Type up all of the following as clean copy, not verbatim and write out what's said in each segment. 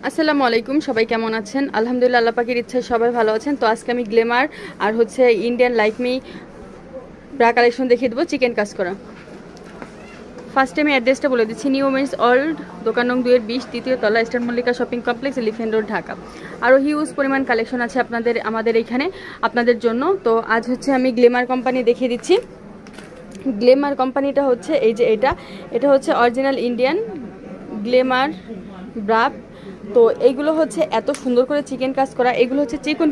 আসসালামু আলাইকুম, সবাই কেমন আছেন? আলহামদুলিল্লাহ, আল্লাহ পাকের ইচ্ছায় সবাই ভালো আছেন। তো আজকে আমি গ্লেমার আর হচ্ছে ইন্ডিয়ান লাইকমি ব্রা কালেকশন দেখিয়ে দেবো চিকেন কাজ করা। ফার্স্টে আমি অ্যাড্রেসটা বলে দিচ্ছি, নিউ ওমেন্স ওয়ার্ল্ড, দোকান নং 2-20, তৃতীয় তলা, star Mallika shopping complex, elephant road, Dhaka. আরও হিউজ পরিমাণ কালেকশন আছে আমাদের এইখানে আপনাদের জন্য। তো আজ হচ্ছে আমি গ্লেমার কোম্পানি দেখিয়ে দিচ্ছি। গ্লেমার কোম্পানিটা হচ্ছে এই যে এটা হচ্ছে অরিজিনাল ইন্ডিয়ান গ্লেমার ব্রা। তো এইগুলো হচ্ছে এত সুন্দর করে চিকেন কাজ করা। এগুলো হচ্ছে চিকন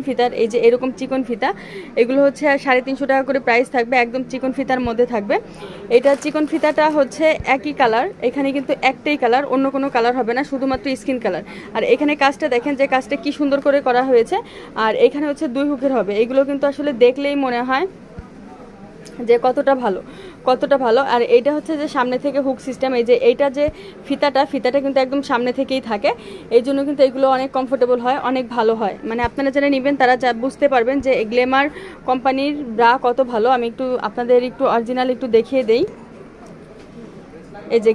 ফিতার, এই যে এরকম চিকন ফিতা। এগুলো হচ্ছে 350 টাকা করে প্রাইস থাকবে, একদম চিকন ফিতার মধ্যে থাকবে। এটা চিকন ফিতাটা হচ্ছে একই কালার, এখানে কিন্তু একটাই কালার, অন্য কোনো কালার হবে না, শুধুমাত্র স্কিন কালার। আর এখানে কাজটা দেখেন যে কাজটা কি সুন্দর করে করা হয়েছে। আর এখানে হচ্ছে 2 হুকের হবে। এগুলো কিন্তু আসলে দেখলেই মনে হয় যে কতটা ভালো। আর এইটা হচ্ছে যে সামনে থেকে হুক সিস্টেম, এই যে এইটা যে ফিতাটা কিন্তু একদম সামনে থেকেই থাকে। এই জন্য কিন্তু এগুলো অনেক কমফোর্টেবল হয়, অনেক ভালো হয়। মানে আপনারা যারা নেবেন তারা বুঝতে পারবেন যে গ্লেমার কোম্পানির ব্রা কত ভালো। আমি আপনাদের অরিজিনাল দেখিয়ে দেই। এই যে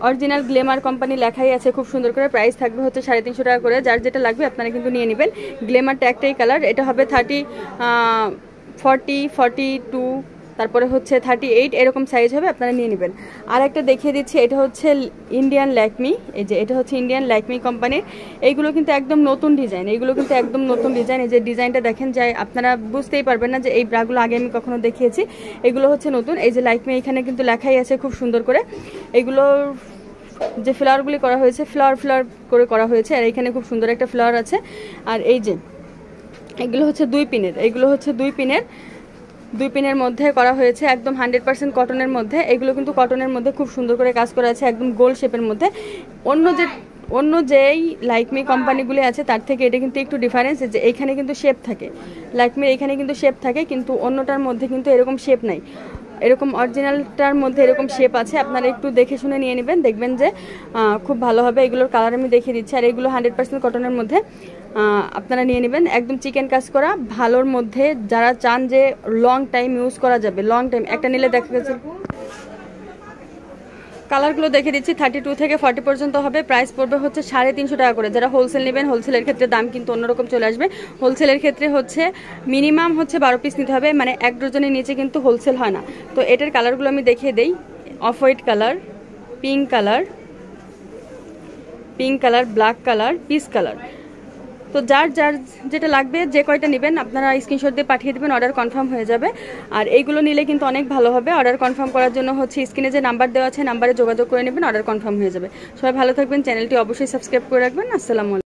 অরিজিনাল গ্লেমার কোম্পানি লেখাই আছে খুব সুন্দর করে। প্রাইস থাকবে হচ্ছে 350 টাকা করে। যার যেটা লাগবে আপনারা কিন্তু নিয়ে নেবেন। গ্লেমারটা একটাই কালার, এটা হবে 40, 42, তারপরে হচ্ছে 38, এরকম সাইজ হবে, আপনারা নিয়ে নেবেন। আর একটা দেখিয়ে দিচ্ছি, এটা হচ্ছে ইন্ডিয়ান ল্যাকমি। এই যে এটা হচ্ছে ইন্ডিয়ান ল্যাকমি কোম্পানির। এইগুলো কিন্তু একদম নতুন ডিজাইন, এই যে ডিজাইনটা দেখেন, যে আপনারা বুঝতেই পারবেন না যে এই ব্রাগুলো আগে আমি কখনো দেখিয়েছি। এগুলো হচ্ছে নতুন। এই যে ল্যাকমি এখানে কিন্তু লেখাই আছে খুব সুন্দর করে। এগুলোর যে ফ্লাওয়ারগুলি করা হয়েছে, ফ্লাওয়ার করে করা হয়েছে। আর এখানে খুব সুন্দর একটা ফ্লাওয়ার আছে। আর এই যে এগুলো হচ্ছে 2 পিনের মধ্যে করা হয়েছে, একদম 100% কটনের মধ্যে। এগুলো কিন্তু কটনের মধ্যে খুব সুন্দর করে কাজ করা আছে, একদম গোল শেপের মধ্যে। অন্য যেই লাইকমি কোম্পানিগুলি আছে তার থেকে এটা কিন্তু একটু ডিফারেন্স, যে এইখানে কিন্তু শেপ থাকে, লাইকমির এখানে কিন্তু শেপ থাকে, কিন্তু অন্যটার মধ্যে কিন্তু এরকম শেপ নাই। এরকম অরিজিনালটার মধ্যে এরকম শেপ আছে। আপনারা একটু দেখে শুনে নিয়ে নেবেন, দেখবেন যে খুব ভালো হবে। এগুলোর কালার আমি দেখিয়ে দিচ্ছি। আর এগুলো 100% কটনের মধ্যে আপনারা নিয়ে নেবেন, একদম চিকেন কাজ করা ভালোর মধ্যে। যারা চান যে লং টাইম ইউজ করা যাবে, লং টাইম একটা নিলে দেখা গেছে। কালারগুলো দেখে দিচ্ছি, 32 থেকে 40 পর্যন্ত হবে। প্রাইস পড়বে হচ্ছে 350 টাকা করে। যারা হোলসেল নেবেন, হোলসেলের ক্ষেত্রে দাম কিন্তু অন্যরকম চলে আসবে। হোলসেলের ক্ষেত্রে হচ্ছে মিনিমাম হচ্ছে 12 পিস নিতে হবে, মানে 1 ডজনের নিচে কিন্তু হোলসেল হয় না। তো এটার কালারগুলো আমি দেখিয়ে দেই। Off white colour, pink colour, black colour, piece colour. তো যার যেটা লাগবে, যে কয়টা নেবেন আপনারা স্ক্রিনশট দিয়ে পাঠিয়ে দেবেন, অর্ডার কনফার্ম হয়ে যাবে। আর এইগুলো নিলে কিন্তু অনেক ভালো হবে। অর্ডার কনফার্ম করার জন্য হচ্ছে স্ক্রিনে যে নাম্বার দেওয়া আছে, নাম্বারে যোগাযোগ করে নেবেন, অর্ডার কনফার্ম হয়ে যাবে। সবাই ভালো থাকবেন, চ্যানেলটি অবশ্যই সাবস্ক্রাইব করে রাখবেন। আসসালামু আলাইকুম।